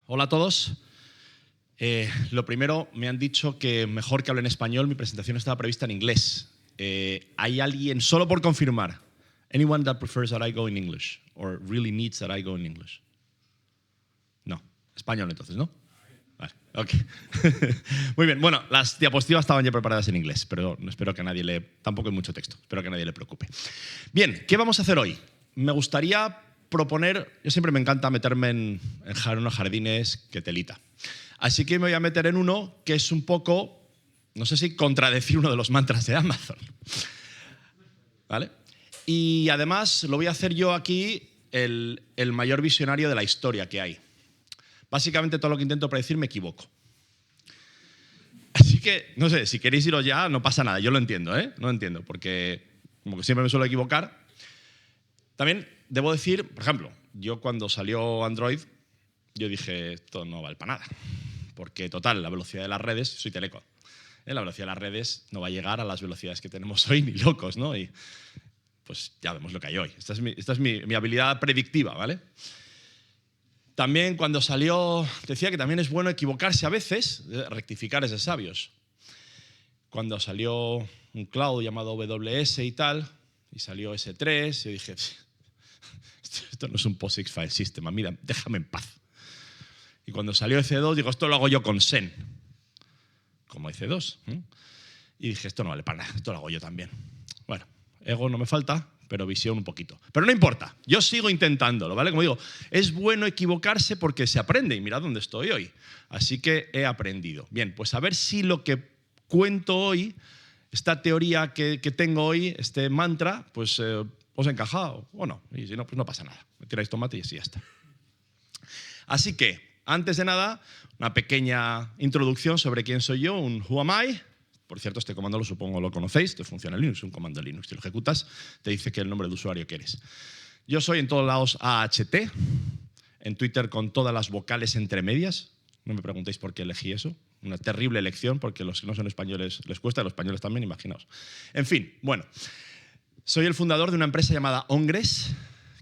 Hola a todos. Lo primero, me han dicho que mejor que hable en español, mi presentación estaba prevista en inglés. ¿Hay alguien, solo por confirmar, anyone that prefers that I go in English or really needs that I go in English? No, español entonces, ¿no? Vale, ok. Muy bien, bueno, las diapositivas estaban ya preparadas en inglés, pero espero que nadie tampoco hay mucho texto, espero que nadie le preocupe. Bien, ¿qué vamos a hacer hoy? Me gustaría proponer, yo siempre me encanta meterme en unos jardines que telita. Así que me voy a meter en uno que es un poco, no sé si contradecir uno de los mantras de Amazon. ¿Vale? Y además lo voy a hacer yo aquí el mayor visionario de la historia que hay. Básicamente todo lo que intento predecir me equivoco. Así que, no sé, si queréis iros ya, no pasa nada, yo lo entiendo, ¿eh? No lo entiendo, porque como que siempre me suelo equivocar. También debo decir, por ejemplo, yo cuando salió Android, yo dije, esto no vale para nada. Porque, total, la velocidad de las redes, soy teleco, la velocidad de las redes no va a llegar a las velocidades que tenemos hoy, ni locos, ¿no? Y pues ya vemos lo que hay hoy. Esta es mi habilidad predictiva, ¿vale? También cuando salió, decía que también es bueno equivocarse a veces, rectificar es de sabios. Cuando salió un cloud llamado AWS y tal, y salió S3, yo dije, esto no es un POSIX file system, mira, déjame en paz. Y cuando salió EC2, digo, esto lo hago yo con Xen, como EC2. Y dije, esto no vale para nada, esto lo hago yo también. Bueno, ego no me falta, pero visión un poquito. Pero no importa, yo sigo intentándolo, ¿vale? Como digo, es bueno equivocarse porque se aprende, y mirad dónde estoy hoy. Así que he aprendido. Bien, pues a ver si lo que cuento hoy, esta teoría que tengo hoy, este mantra, pues os encaja o no. Y si no, pues no pasa nada. Me tiráis tomate y así ya está. Así que, antes de nada, una pequeña introducción sobre quién soy yo, un Who am I. Por cierto, este comando lo supongo lo conocéis, esto funciona en Linux, es un comando Linux. Si lo ejecutas, te dice que el nombre de usuario que eres. Yo soy en todos lados AHT, en Twitter con todas las vocales entre medias. No me preguntéis por qué elegí eso. Una terrible elección, porque los que no son españoles les cuesta, a los españoles también, imaginaos. En fin, bueno, soy el fundador de una empresa llamada Ongres,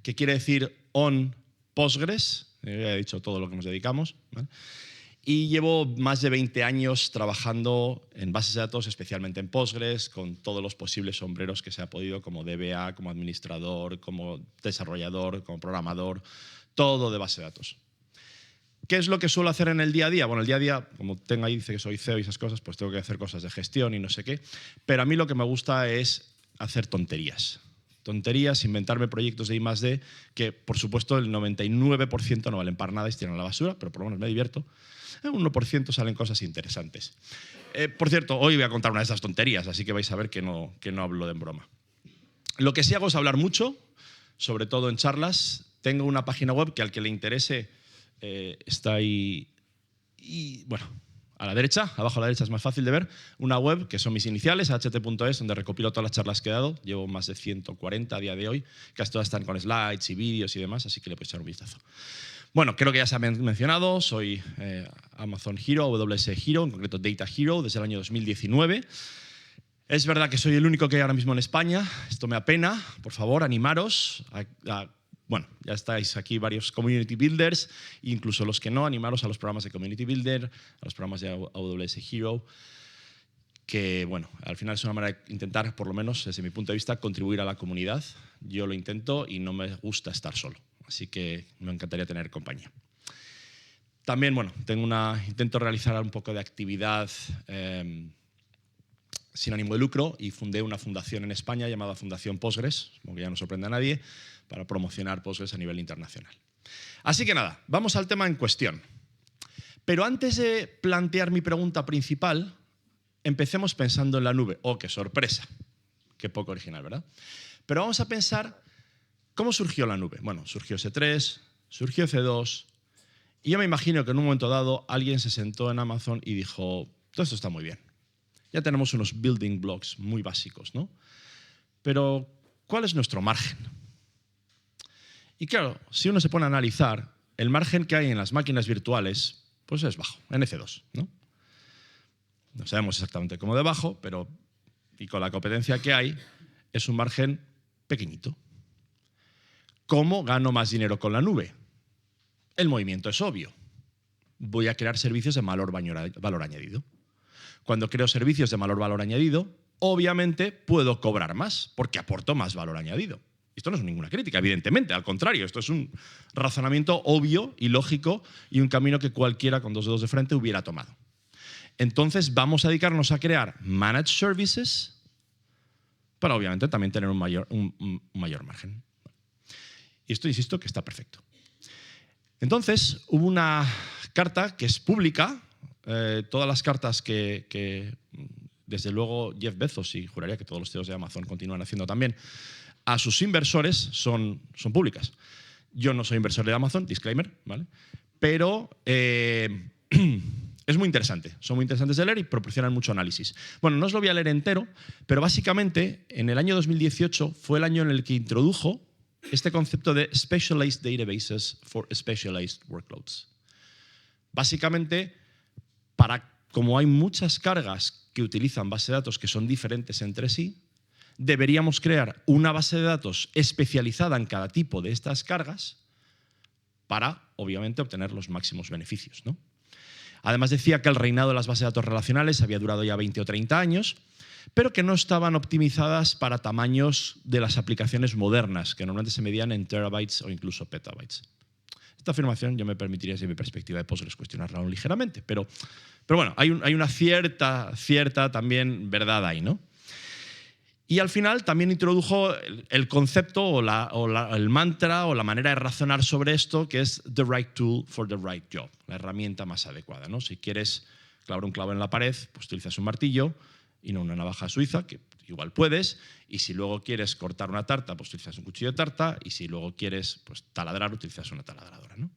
que quiere decir On Postgres. Ya he dicho todo lo que nos dedicamos, ¿vale? Y llevo más de 20 años trabajando en bases de datos, especialmente en Postgres, con todos los posibles sombreros que se ha podido, como DBA, como administrador, como desarrollador, como programador, todo de base de datos. ¿Qué es lo que suelo hacer en el día a día? Bueno, el día a día, como tengo ahí, dice que soy CEO y esas cosas, pues tengo que hacer cosas de gestión y no sé qué, pero a mí lo que me gusta es hacer tonterías. Tonterías, inventarme proyectos de I+D que, por supuesto, el 99% no valen para nada y se tiran a la basura, pero por lo menos me divierto. Un 1% salen cosas interesantes. Por cierto, hoy voy a contar una de esas tonterías, así que vais a ver que no hablo de en broma. Lo que sí hago es hablar mucho, sobre todo en charlas. Tengo una página web que al que le interese está ahí, y bueno, a la derecha, abajo a la derecha es más fácil de ver, una web que son mis iniciales, ht.es, donde recopilo todas las charlas que he dado. Llevo más de 140 a día de hoy, casi todas están con slides y vídeos y demás, así que le podéis echar un vistazo. Bueno, creo que ya se ha mencionado, soy Amazon Hero, AWS Hero, en concreto Data Hero, desde el año 2019. Es verdad que soy el único que hay ahora mismo en España, esto me apena, por favor, animaros bueno, ya estáis aquí varios community builders, incluso los que no, animaros a los programas de community builder, a los programas de AWS Hero, que bueno, al final es una manera de intentar, por lo menos desde mi punto de vista, contribuir a la comunidad. Yo lo intento y no me gusta estar solo, así que me encantaría tener compañía. También, bueno, intento realizar un poco de actividad sin ánimo de lucro y fundé una fundación en España llamada Fundación Postgres, como que ya no sorprende a nadie, para promocionar Postgres a nivel internacional. Así que nada, vamos al tema en cuestión. Pero antes de plantear mi pregunta principal, empecemos pensando en la nube. ¡Oh, qué sorpresa! Qué poco original, ¿verdad? Pero vamos a pensar cómo surgió la nube. Bueno, surgió S3, surgió C2, y yo me imagino que en un momento dado alguien se sentó en Amazon y dijo, todo esto está muy bien. Ya tenemos unos building blocks muy básicos, ¿no? Pero, ¿cuál es nuestro margen? Y claro, si uno se pone a analizar, el margen que hay en las máquinas virtuales, pues es bajo, en EC2, ¿no? No sabemos exactamente cómo de bajo, pero y con la competencia que hay, es un margen pequeñito. ¿Cómo gano más dinero con la nube? El movimiento es obvio. voy a crear servicios de valor añadido. Cuando creo servicios de valor añadido, obviamente puedo cobrar más porque aporto más valor añadido. Esto no es ninguna crítica, evidentemente, al contrario, esto es un razonamiento obvio y lógico y un camino que cualquiera con dos dedos de frente hubiera tomado. Entonces vamos a dedicarnos a crear managed services para obviamente también tener un mayor margen. Y esto, insisto, que está perfecto. Entonces hubo una carta que es pública, todas las cartas que desde luego Jeff Bezos, y juraría que todos los CEOs de Amazon continúan haciendo también, a sus inversores son públicas. Yo no soy inversor de Amazon, disclaimer, ¿vale? Pero es muy interesante, son muy interesantes de leer y proporcionan mucho análisis. Bueno, no os lo voy a leer entero, pero básicamente en el año 2018 fue el año en el que introdujo este concepto de Specialized Databases for Specialized Workloads. Básicamente, como hay muchas cargas que utilizan bases de datos que son diferentes entre sí, deberíamos crear una base de datos especializada en cada tipo de estas cargas para, obviamente, obtener los máximos beneficios, ¿no? Además decía que el reinado de las bases de datos relacionales había durado ya 20 o 30 años, pero que no estaban optimizadas para tamaños de las aplicaciones modernas, que normalmente se medían en terabytes o incluso petabytes. Esta afirmación yo me permitiría, desde mi perspectiva de Postgres, cuestionarla ligeramente, pero bueno, hay una cierta también verdad ahí, ¿no? Y al final también introdujo el concepto o el mantra o la manera de razonar sobre esto, que es the right tool for the right job, la herramienta más adecuada, ¿no? Si quieres clavar un clavo en la pared, pues utilizas un martillo y no una navaja suiza, que igual puedes, y si luego quieres cortar una tarta, pues utilizas un cuchillo de tarta, y si luego quieres pues, taladrar, utilizas una taladradora, ¿no?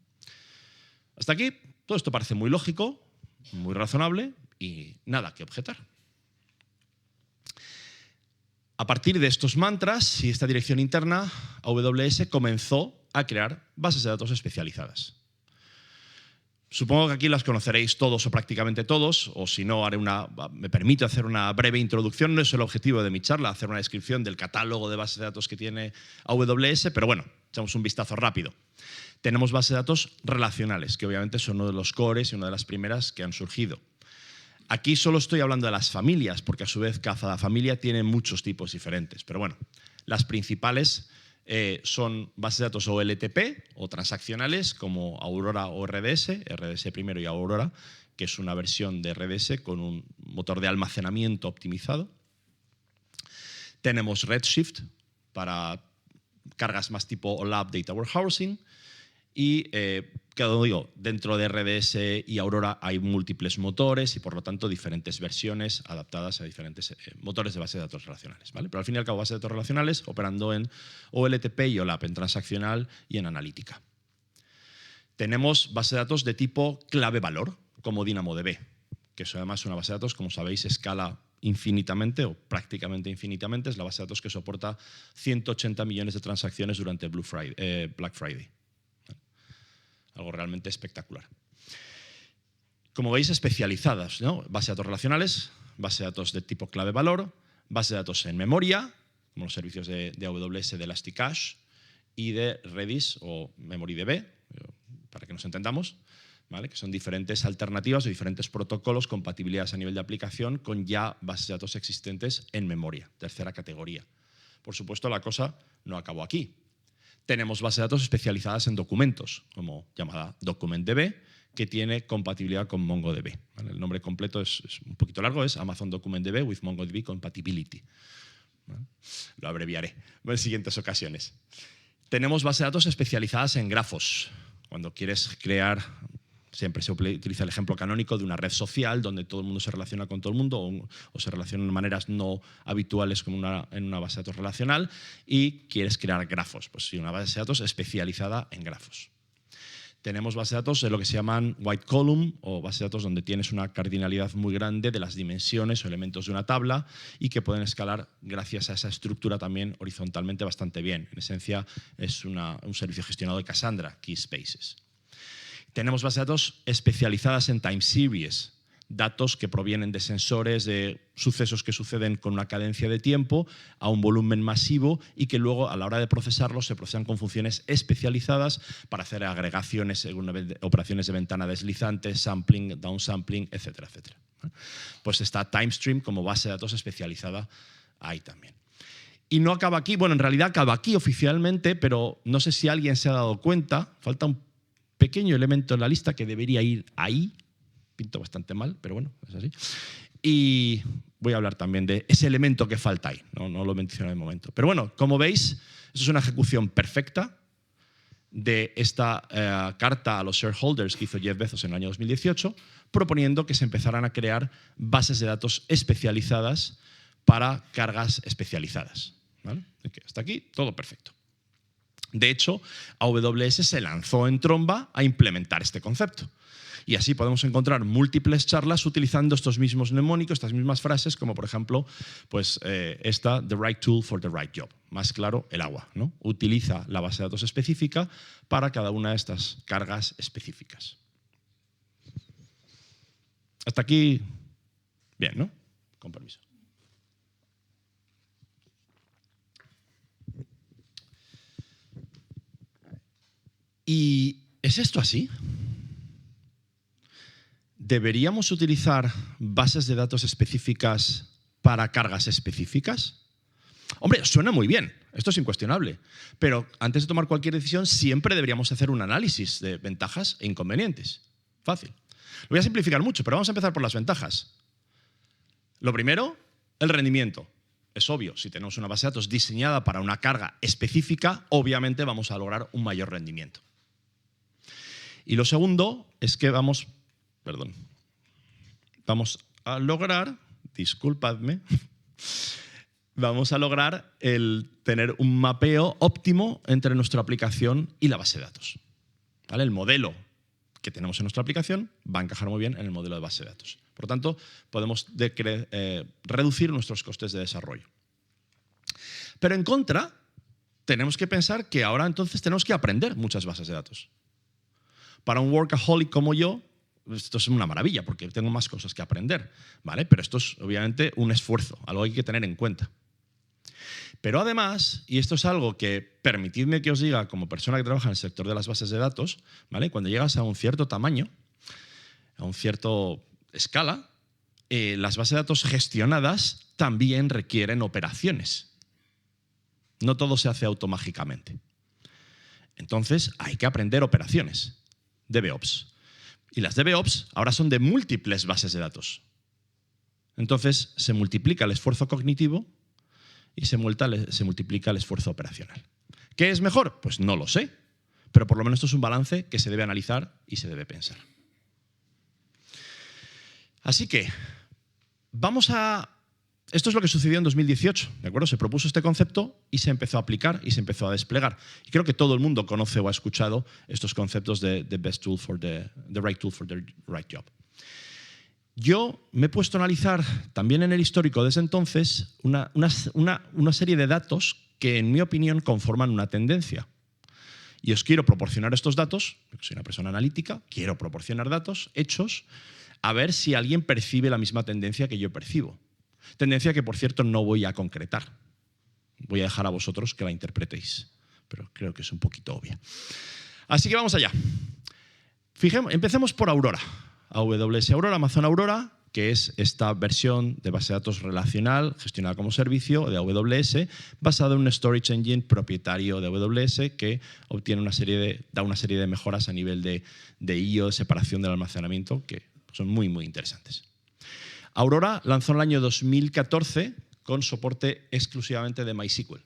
Hasta aquí todo esto parece muy lógico, muy razonable y nada que objetar. A partir de estos mantras y esta dirección interna, AWS comenzó a crear bases de datos especializadas. Supongo que aquí las conoceréis todos o prácticamente todos, o si no, me permito hacer una breve introducción. No es el objetivo de mi charla, hacer una descripción del catálogo de bases de datos que tiene AWS, pero bueno, echamos un vistazo rápido. Tenemos bases de datos relacionales, que obviamente son uno de los cores y una de las primeras que han surgido. Aquí solo estoy hablando de las familias, porque a su vez cada familia tiene muchos tipos diferentes. Pero bueno, las principales son bases de datos OLTP o transaccionales como Aurora o RDS, RDS primero y Aurora, que es una versión de RDS con un motor de almacenamiento optimizado. Tenemos Redshift para cargas más tipo OLAP Data Warehousing. Y, como digo, dentro de RDS y Aurora hay múltiples motores y, por lo tanto, diferentes versiones adaptadas a diferentes motores de base de datos relacionales, ¿vale? Pero al fin y al cabo, bases de datos relacionales operando en OLTP y OLAP, en transaccional y en analítica. Tenemos bases de datos de tipo clave-valor, como DynamoDB, que eso además es una base de datos, como sabéis, escala infinitamente o prácticamente infinitamente. Es la base de datos que soporta 180 millones de transacciones durante Black Friday. Algo realmente espectacular. Como veis, especializadas, ¿no? Base de datos relacionales, base de datos de tipo clave-valor, base de datos en memoria, como los servicios de AWS de Elasticache y de Redis o MemoryDB, para que nos entendamos, ¿vale? Que son diferentes alternativas o diferentes protocolos compatibilidades a nivel de aplicación con ya bases de datos existentes en memoria, tercera categoría. Por supuesto, la cosa no acabó aquí. Tenemos bases de datos especializadas en documentos, como llamada DocumentDB, que tiene compatibilidad con MongoDB. ¿Vale? El nombre completo es un poquito largo, es Amazon DocumentDB with MongoDB Compatibility. ¿Vale? Lo abreviaré en siguientes ocasiones. Tenemos bases de datos especializadas en grafos. Cuando quieres crear, siempre se utiliza el ejemplo canónico de una red social donde todo el mundo se relaciona con todo el mundo o se relaciona de maneras no habituales como en una base de datos relacional y quieres crear grafos. Pues sí, una base de datos especializada en grafos. Tenemos bases de datos de lo que se llaman white column o bases de datos donde tienes una cardinalidad muy grande de las dimensiones o elementos de una tabla y que pueden escalar gracias a esa estructura también horizontalmente bastante bien. En esencia es un servicio gestionado de Cassandra, Key Spaces. Tenemos bases de datos especializadas en time series, datos que provienen de sensores, de sucesos que suceden con una cadencia de tiempo a un volumen masivo y que luego a la hora de procesarlos se procesan con funciones especializadas para hacer agregaciones, operaciones de ventana deslizante, sampling, downsampling, etcétera, etcétera. Pues está TimeStream como base de datos especializada ahí también. Y no acaba aquí, bueno, en realidad acaba aquí oficialmente, pero no sé si alguien se ha dado cuenta, falta un pequeño elemento en la lista que debería ir ahí. Pinto bastante mal, pero bueno, es así. Y voy a hablar también de ese elemento que falta ahí, no lo menciono de momento. Pero bueno, como veis, eso es una ejecución perfecta de esta carta a los shareholders que hizo Jeff Bezos en el año 2018, proponiendo que se empezaran a crear bases de datos especializadas para cargas especializadas. ¿Vale? Hasta aquí, todo perfecto. De hecho, AWS se lanzó en tromba a implementar este concepto. Y así podemos encontrar múltiples charlas utilizando estos mismos mnemónicos, estas mismas frases, como por ejemplo pues, esta, the right tool for the right job. Más claro, el agua, ¿no? Utiliza la base de datos específica para cada una de estas cargas específicas. Hasta aquí, bien, ¿no? Con permiso. ¿Y es esto así? ¿Deberíamos utilizar bases de datos específicas para cargas específicas? Hombre, suena muy bien, esto es incuestionable, pero antes de tomar cualquier decisión siempre deberíamos hacer un análisis de ventajas e inconvenientes. Fácil. Lo voy a simplificar mucho, pero vamos a empezar por las ventajas. Lo primero, el rendimiento. Es obvio, si tenemos una base de datos diseñada para una carga específica, obviamente vamos a lograr un mayor rendimiento. Y lo segundo es que vamos a lograr, disculpadme, vamos a lograr el tener un mapeo óptimo entre nuestra aplicación y la base de datos. ¿Vale? El modelo que tenemos en nuestra aplicación va a encajar muy bien en el modelo de base de datos. Por lo tanto, podemos reducir nuestros costes de desarrollo. Pero en contra, tenemos que pensar que ahora entonces tenemos que aprender muchas bases de datos. Para un workaholic como yo, esto es una maravilla porque tengo más cosas que aprender, ¿vale? Pero esto es obviamente un esfuerzo, algo que hay que tener en cuenta. Pero además, y esto es algo que permitidme que os diga como persona que trabaja en el sector de las bases de datos, ¿vale? Cuando llegas a un cierto tamaño, a un cierto escala, las bases de datos gestionadas también requieren operaciones. No todo se hace automágicamente. Entonces hay que aprender operaciones. DevOps. Y las DevOps ahora son de múltiples bases de datos. Entonces se multiplica el esfuerzo cognitivo y se multiplica el esfuerzo operacional. ¿Qué es mejor? Pues no lo sé, pero por lo menos esto es un balance que se debe analizar y se debe pensar. Así que esto es lo que sucedió en 2018, ¿de acuerdo? Se propuso este concepto y se empezó a aplicar y se empezó a desplegar. Y creo que todo el mundo conoce o ha escuchado estos conceptos de the right tool for the right job. Yo me he puesto a analizar también en el histórico desde entonces una serie de datos que, en mi opinión, conforman una tendencia. Y os quiero proporcionar estos datos, porque soy una persona analítica, quiero proporcionar datos, hechos, a ver si alguien percibe la misma tendencia que yo percibo. Tendencia que, por cierto, no voy a concretar. Voy a dejar a vosotros que la interpretéis, pero creo que es un poquito obvia. Así que vamos allá. Empecemos por Aurora. AWS Aurora, Amazon Aurora, que es esta versión de base de datos relacional gestionada como servicio de AWS, basada en un storage engine propietario de AWS que da una serie de mejoras a nivel de I/O, de separación del almacenamiento, que son muy, muy interesantes. Aurora lanzó en el año 2014 con soporte exclusivamente de MySQL.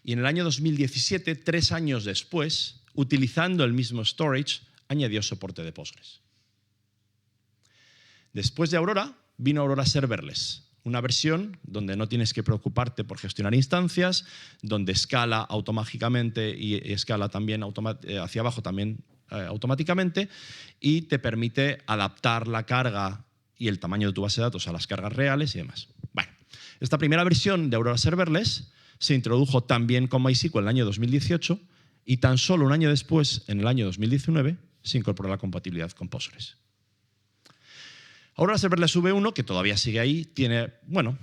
Y en el año 2017, 3 años después, utilizando el mismo storage, añadió soporte de Postgres. Después de Aurora, vino Aurora Serverless, una versión donde no tienes que preocuparte por gestionar instancias, donde escala automáticamente y escala también hacia abajo también automáticamente y te permite adaptar la carga y el tamaño de tu base de datos a las cargas reales y demás. Bueno, esta primera versión de Aurora Serverless se introdujo también con MySQL en el año 2018 y tan solo un año después, en el año 2019, se incorporó la compatibilidad con Postgres. Aurora Serverless V1, que todavía sigue ahí, tiene, bueno,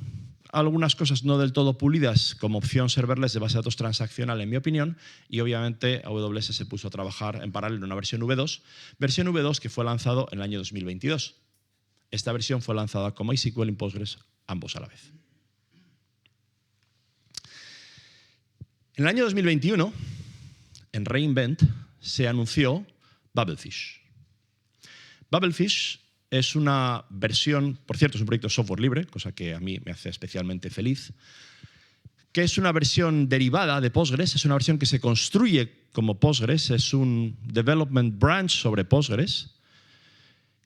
algunas cosas no del todo pulidas como opción serverless de base de datos transaccional, en mi opinión, y obviamente AWS se puso a trabajar en paralelo en una versión V2 que fue lanzado en el año 2022. Esta versión fue lanzada con MySQL y Postgres, ambos a la vez. En el año 2021, en re:Invent, se anunció Bubblefish. Bubblefish es una versión, por cierto, es un proyecto de software libre, cosa que a mí me hace especialmente feliz, que es una versión derivada de Postgres, es una versión que se construye como Postgres, es un development branch sobre Postgres,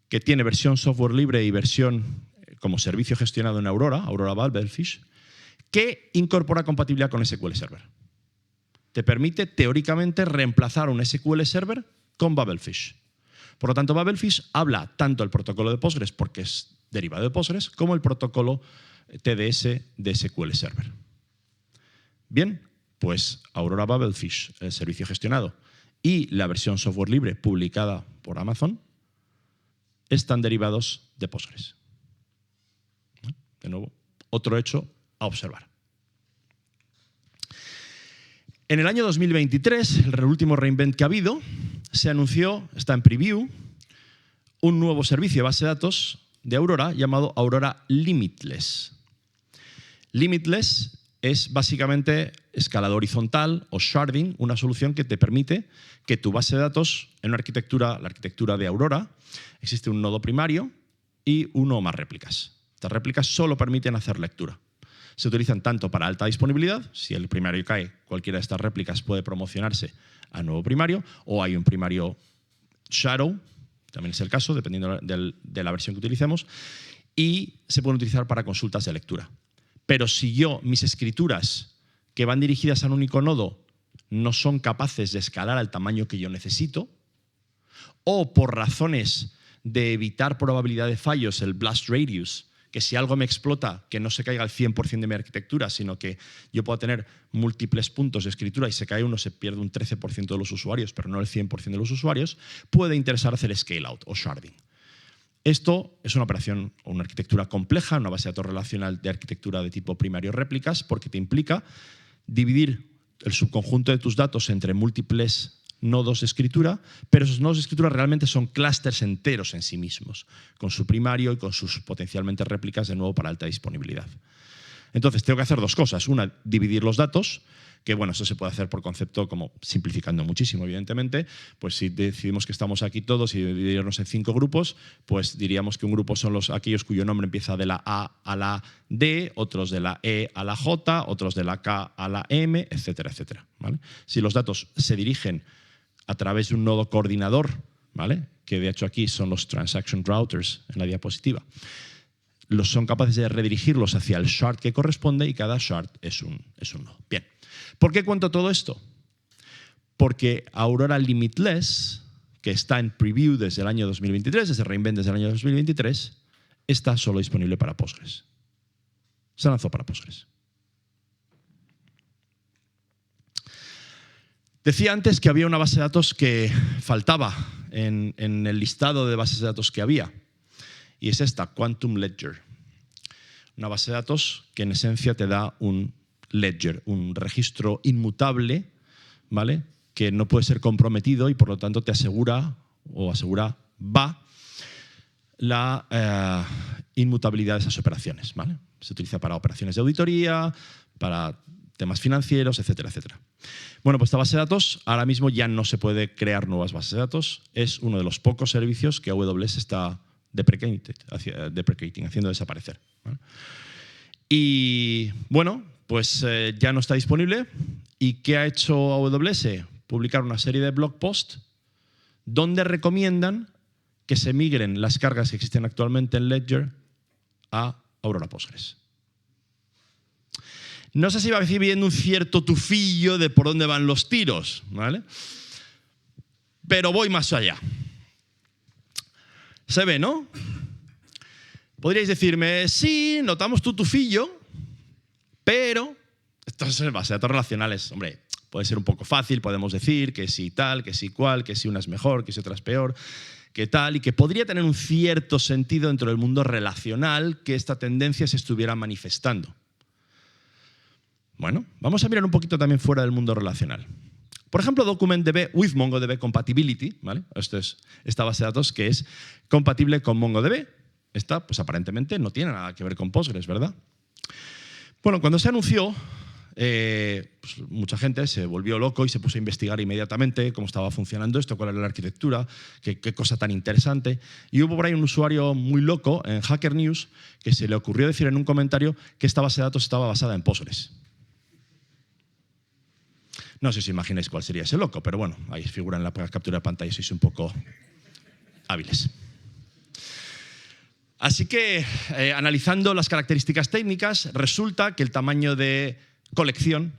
que tiene versión software libre y versión como servicio gestionado en Aurora Bubblefish, que incorpora compatibilidad con SQL Server. Te permite, teóricamente, reemplazar un SQL Server con Bubblefish. Por lo tanto, Bubblefish habla tanto el protocolo de Postgres, porque es derivado de Postgres, como el protocolo TDS de SQL Server. Bien, pues Aurora Bubblefish, el servicio gestionado, y la versión software libre publicada por Amazon están derivados de Postgres. De nuevo, otro hecho a observar. En el año 2023, el último re:Invent que ha habido, se anunció, está en preview, un nuevo servicio de base de datos de Aurora llamado Aurora Limitless. Limitless es básicamente escalado horizontal o sharding, una solución que te permite que tu base de datos, en una arquitectura, la arquitectura de Aurora, existe un nodo primario y uno o más réplicas. Estas réplicas solo permiten hacer lectura. Se utilizan tanto para alta disponibilidad, si el primario cae, cualquiera de estas réplicas puede promocionarse a nuevo primario, o hay un primario shadow, también es el caso, dependiendo de la versión que utilicemos, y se pueden utilizar para consultas de lectura. Pero si mis escrituras que van dirigidas a un único nodo no son capaces de escalar al tamaño que yo necesito, o por razones de evitar probabilidad de fallos, el blast radius, que si algo me explota, que no se caiga al 100% de mi arquitectura, sino que yo pueda tener múltiples puntos de escritura y se cae uno, se pierde un 13% de los usuarios, pero no el 100% de los usuarios, puede interesar hacer scale out o sharding. Esto es una operación o una arquitectura compleja, una base de datos relacional de arquitectura de tipo primario réplicas, porque te implica dividir el subconjunto de tus datos entre múltiples nodos de escritura, pero esos nodos de escritura realmente son clústeres enteros en sí mismos, con su primario y con sus potencialmente réplicas de nuevo para alta disponibilidad. Entonces, tengo que hacer dos cosas. Una, dividir los datos, que bueno, eso se puede hacer por concepto, como simplificando muchísimo, evidentemente. Pues si decidimos que estamos aquí todos y dividirnos en 5 grupos, pues diríamos que un grupo son aquellos cuyo nombre empieza de la A a la D, otros de la E a la J, otros de la K a la M, etcétera, etcétera, ¿vale? Si los datos se dirigen a través de un nodo coordinador, ¿vale?, que de hecho aquí son los transaction routers en la diapositiva, son capaces de redirigirlos hacia el shard que corresponde y cada shard es un nodo. Bien, ¿por qué cuento todo esto? Porque Aurora Limitless, que está en preview desde el año 2023, desde re:Invent desde el año 2023, está solo disponible para Postgres. Se lanzó para Postgres. Decía antes que había una base de datos que faltaba en el listado de bases de datos que había, y es esta, Quantum Ledger. Una base de datos que en esencia te da un ledger, un registro inmutable, ¿vale?, que no puede ser comprometido y por lo tanto te asegura la inmutabilidad de esas operaciones, ¿vale? Se utiliza para operaciones de auditoría, para temas financieros, etcétera, etcétera. Bueno, pues esta base de datos ahora mismo ya no se puede crear nuevas bases de datos. Es uno de los pocos servicios que AWS está deprecating, haciendo desaparecer, ¿vale? Y bueno, pues ya no está disponible. ¿Y qué ha hecho AWS? Publicar una serie de blog posts donde recomiendan que se migren las cargas que existen actualmente en Ledger a Aurora Postgres. No sé si va viendo un cierto tufillo de por dónde van los tiros, ¿vale? Pero voy más allá. Se ve, ¿no? Podríais decirme, sí, notamos tu tufillo, pero esto es en base a datos relacionales. Hombre, puede ser un poco fácil, podemos decir que sí tal, que sí cual, que sí una es mejor, que sí otra es peor. que tal, y que podría tener un cierto sentido dentro del mundo relacional que esta tendencia se estuviera manifestando. Bueno, vamos a mirar un poquito también fuera del mundo relacional. Por ejemplo, DocumentDB with MongoDB Compatibility, ¿vale? Esto es esta base de datos que es compatible con MongoDB. Esta, pues aparentemente no tiene nada que ver con Postgres, ¿verdad? Bueno, cuando se anunció, pues mucha gente se volvió loco y se puso a investigar inmediatamente cómo estaba funcionando esto, cuál era la arquitectura, qué cosa tan interesante. Y hubo por ahí un usuario muy loco en Hacker News que se le ocurrió decir en un comentario que esta base de datos estaba basada en Postgres. No sé si imagináis cuál sería ese loco, pero bueno, ahí figura en la captura de pantalla, sois un poco hábiles. Así que, analizando las características técnicas, resulta que el tamaño de colección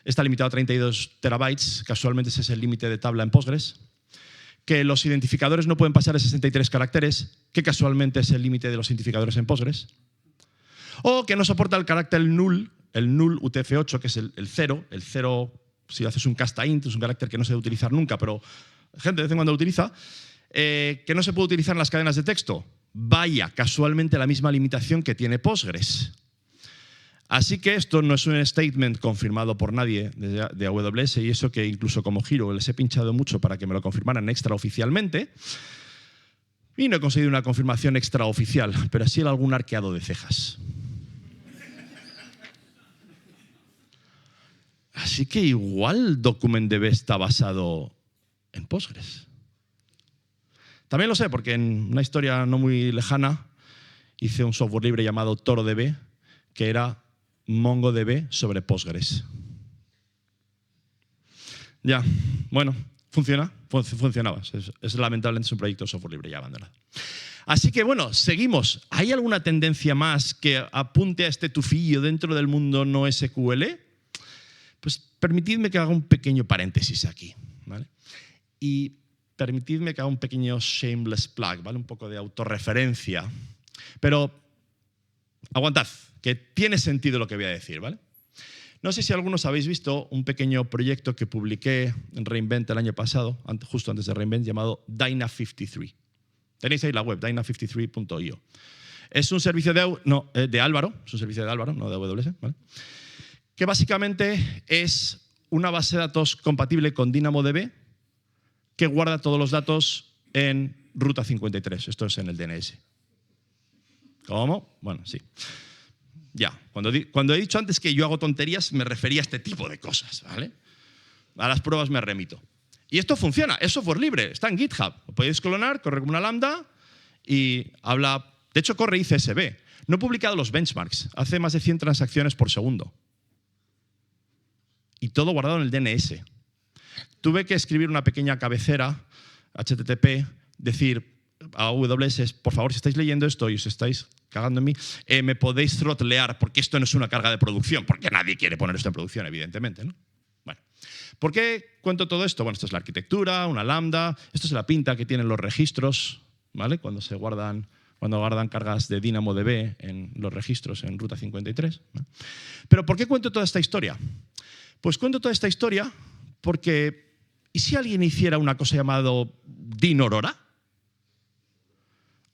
está limitado a 32 terabytes, casualmente ese es el límite de tabla en Postgres, que los identificadores no pueden pasar de 63 caracteres, que casualmente es el límite de los identificadores en Postgres, o que no soporta el carácter null, el null UTF-8, que es el cero. El cero, si haces un casta int, es un carácter que no se debe utilizar nunca, pero gente de vez en cuando lo utiliza, que no se puede utilizar en las cadenas de texto. Vaya, casualmente la misma limitación que tiene Postgres. Así que esto no es un statement confirmado por nadie de AWS, y eso que incluso como Giro les he pinchado mucho para que me lo confirmaran extraoficialmente, y no he conseguido una confirmación extraoficial, pero sí algún arqueado de cejas. Así que igual DocumentDB está basado en Postgres. También lo sé porque en una historia no muy lejana hice un software libre llamado ToroDB, que era MongoDB sobre Postgres. Ya, bueno, funcionaba. Es lamentablemente un proyecto de software libre ya abandonado. Así que bueno, seguimos. ¿Hay alguna tendencia más que apunte a este tufillo dentro del mundo no SQL? Pues permitidme que haga un pequeño paréntesis aquí, ¿vale? Y permitidme que haga un pequeño shameless plug, ¿vale? Un poco de autorreferencia. Pero aguantad, que tiene sentido lo que voy a decir, ¿vale? No sé si algunos habéis visto un pequeño proyecto que publiqué en Reinvent el año pasado, justo antes de Reinvent, llamado Dyna53. Tenéis ahí la web, dyna53.io. Es un servicio de Álvaro, es un servicio de Álvaro, no de AWS, ¿vale? Que básicamente es una base de datos compatible con DynamoDB que guarda todos los datos en Ruta 53. Esto es en el DNS. ¿Cómo? Bueno, sí. Ya, cuando he dicho antes que yo hago tonterías, me refería a este tipo de cosas, ¿vale? A las pruebas me remito. Y esto funciona, es software libre, está en GitHub. Lo podéis clonar, corre como una lambda y habla... De hecho, corre ICSB. No he publicado los benchmarks. Hace más de 100 transacciones por segundo. Y todo guardado en el DNS. Tuve que escribir una pequeña cabecera, HTTP, decir a AWS, por favor, si estáis leyendo esto y os estáis cagando en mí, me podéis throttlear, porque esto no es una carga de producción, porque nadie quiere poner esto en producción, evidentemente, ¿no? Bueno, ¿por qué cuento todo esto? Bueno, esto es la arquitectura, una lambda, esto es la pinta que tienen los registros, ¿vale? Cuando guardan cargas de DynamoDB en los registros en Ruta 53. ¿No? Pero ¿por qué cuento toda esta historia? Pues cuento toda esta historia porque ¿y si alguien hiciera una cosa llamada Dynorora?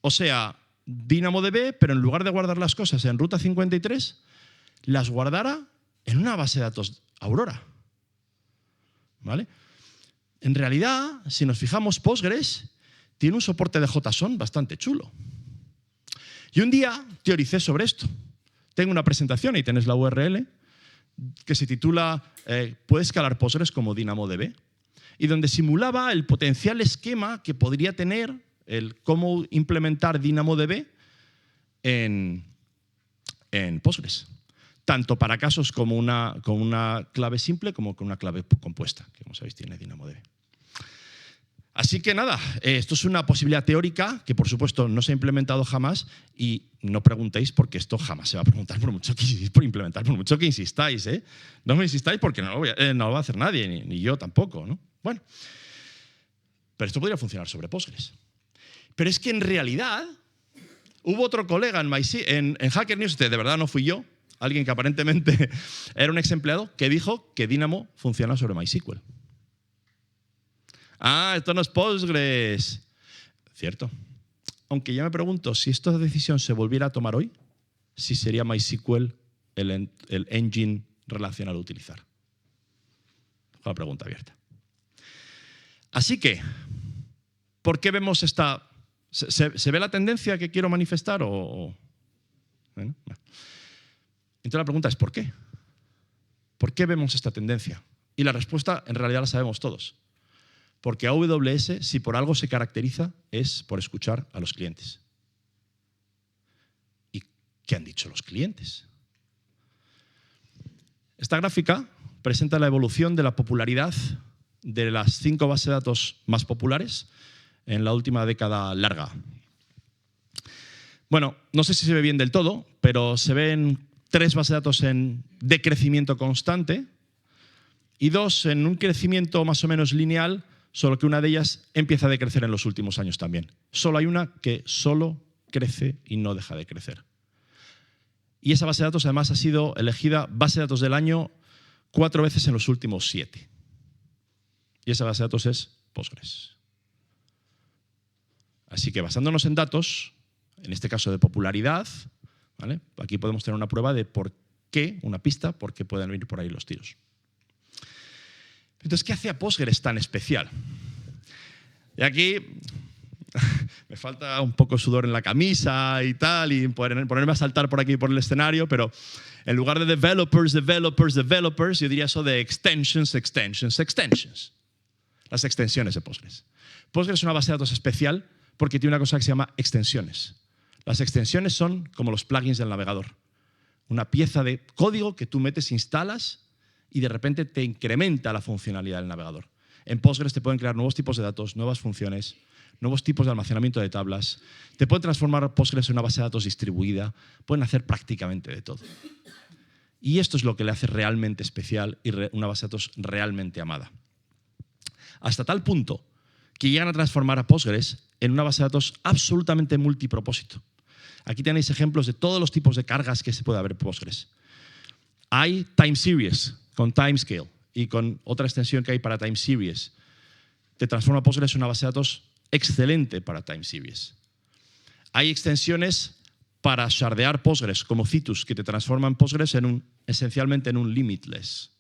O sea, DynamoDB, pero en lugar de guardar las cosas en Ruta 53, las guardara en una base de datos Aurora. ¿Vale? En realidad, si nos fijamos, Postgres tiene un soporte de JSON bastante chulo. Y un día teoricé sobre esto. Tengo una presentación, ahí tenéis la URL, que se titula ¿Puede escalar Postgres como DynamoDB? Y donde simulaba el potencial esquema que podría tener el cómo implementar DynamoDB en Postgres. Tanto para casos como una clave simple como con una clave compuesta, que como sabéis tiene DynamoDB. Así que nada, esto es una posibilidad teórica que por supuesto no se ha implementado jamás y no preguntéis porque esto jamás se va a preguntar por implementar, por mucho que insistáis. No me insistáis porque no lo va a hacer nadie, ni yo tampoco, ¿no? Bueno, pero esto podría funcionar sobre Postgres. Pero es que en realidad hubo otro colega en Hacker News, de verdad no fui yo, alguien que aparentemente era un ex empleado, que dijo que Dynamo funciona sobre MySQL. Ah, esto no es Postgres. Cierto. Aunque ya me pregunto, si esta decisión se volviera a tomar hoy, si sería MySQL el engine relacional a utilizar. Dejo la pregunta abierta. Así que, ¿por qué vemos esta... ¿Se ve la tendencia que quiero manifestar? Bueno. Entonces la pregunta es ¿por qué? ¿Por qué vemos esta tendencia? Y la respuesta en realidad la sabemos todos. Porque AWS, si por algo se caracteriza, es por escuchar a los clientes. ¿Y qué han dicho los clientes? Esta gráfica presenta la evolución de la popularidad de las 5 bases de datos más populares en la última década larga. Bueno, no sé si se ve bien del todo, pero se ven 3 bases de datos en decrecimiento constante y 2 en un crecimiento más o menos lineal, solo que una de ellas empieza a decrecer en los últimos años también. Solo hay una que solo crece y no deja de crecer. Y esa base de datos además ha sido elegida base de datos del año 4 veces en los últimos 7. Y esa base de datos es Postgres. Así que basándonos en datos, en este caso de popularidad, ¿vale? Aquí podemos tener una prueba de por qué, una pista, por qué pueden venir por ahí los tiros. Entonces, ¿qué hace a Postgres tan especial? Y aquí me falta un poco sudor en la camisa y tal, y ponerme a saltar por aquí por el escenario, pero en lugar de developers, yo diría eso de extensions. Las extensiones de Postgres. Postgres es una base de datos especial porque tiene una cosa que se llama extensiones. Las extensiones son como los plugins del navegador. Una pieza de código que tú metes, instalas y de repente te incrementa la funcionalidad del navegador. En Postgres te pueden crear nuevos tipos de datos, nuevas funciones, nuevos tipos de almacenamiento de tablas. Te pueden transformar Postgres en una base de datos distribuida. Pueden hacer prácticamente de todo. Y esto es lo que le hace realmente especial y una base de datos realmente amada. Hasta tal punto que llegan a transformar a Postgres en una base de datos absolutamente multipropósito. Aquí tenéis ejemplos de todos los tipos de cargas que se puede haber en Postgres. Hay time series con timescale y con otra extensión que hay para time series. Te transforma Postgres en una base de datos excelente para time series. Hay extensiones para shardear Postgres, como Citus, que te transforman Postgres esencialmente en un limitless,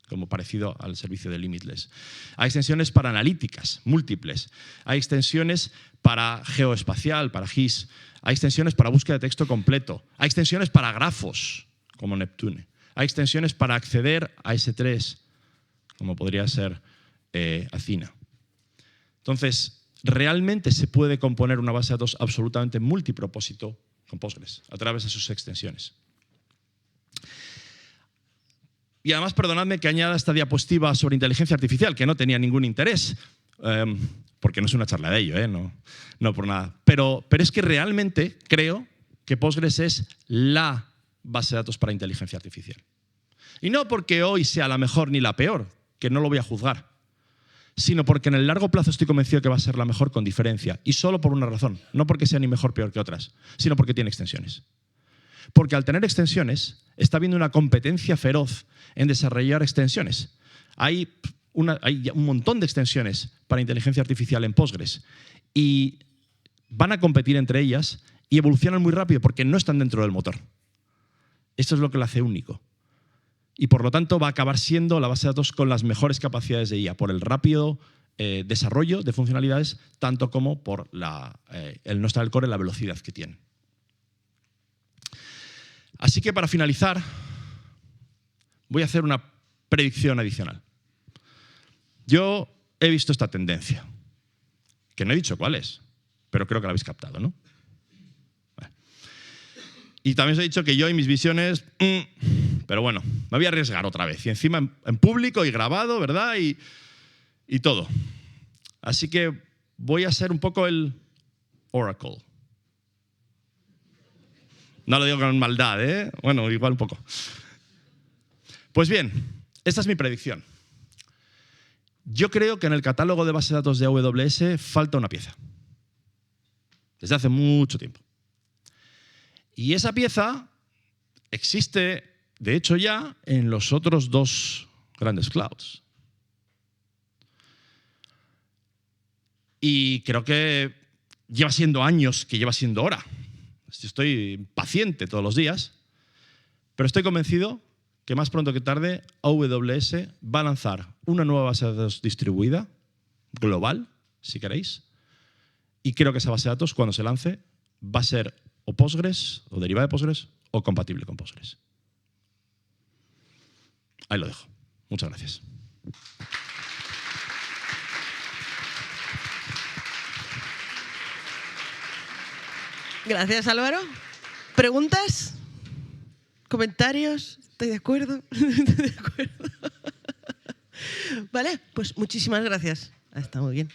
como parecido al servicio de limitless. Hay extensiones para analíticas, múltiples. Hay extensiones para geoespacial, para GIS. Hay extensiones para búsqueda de texto completo. Hay extensiones para grafos, como Neptune. Hay extensiones para acceder a S3, como podría ser Athena. Entonces, realmente se puede componer una base de datos absolutamente multipropósito con Postgres, a través de sus extensiones. Y además, perdonadme que añada esta diapositiva sobre inteligencia artificial, que no tenía ningún interés, porque no es una charla de ello, no por nada. Pero es que realmente creo que Postgres es la base de datos para inteligencia artificial. Y no porque hoy sea la mejor ni la peor, que no lo voy a juzgar, sino porque en el largo plazo estoy convencido que va a ser la mejor con diferencia. Y solo por una razón, no porque sea ni mejor o peor que otras, sino porque tiene extensiones. Porque al tener extensiones, está habiendo una competencia feroz en desarrollar extensiones. Hay un montón de extensiones para inteligencia artificial en Postgres y van a competir entre ellas y evolucionan muy rápido porque no están dentro del motor. Esto es lo que lo hace único. Y por lo tanto va a acabar siendo la base de datos con las mejores capacidades de IA, por el rápido desarrollo de funcionalidades, tanto como por el no estar el core en la velocidad que tiene. Así que para finalizar, voy a hacer una predicción adicional. Yo he visto esta tendencia, que no he dicho cuál es, pero creo que la habéis captado, ¿no? Bueno. Y también os he dicho que yo y mis visiones, pero bueno, me voy a arriesgar otra vez. Y encima en público y grabado, ¿verdad? Y todo. Así que voy a ser un poco el Oracle. No lo digo con maldad, ¿eh? Bueno, igual un poco. Pues bien, esta es mi predicción. Yo creo que en el catálogo de bases de datos de AWS falta una pieza. Desde hace mucho tiempo. Y esa pieza existe, de hecho, ya en los otros 2 grandes clouds. Y creo que lleva siendo años que lleva siendo hora. Estoy paciente todos los días, pero estoy convencido que más pronto que tarde AWS va a lanzar una nueva base de datos distribuida, global, si queréis, y creo que esa base de datos, cuando se lance, va a ser o Postgres, o derivada de Postgres, o compatible con Postgres. Ahí lo dejo. Muchas gracias. Gracias, Álvaro. ¿Preguntas? ¿Comentarios? ¿Estoy de acuerdo? ¿Estoy de acuerdo? Vale, pues muchísimas gracias. Está muy bien.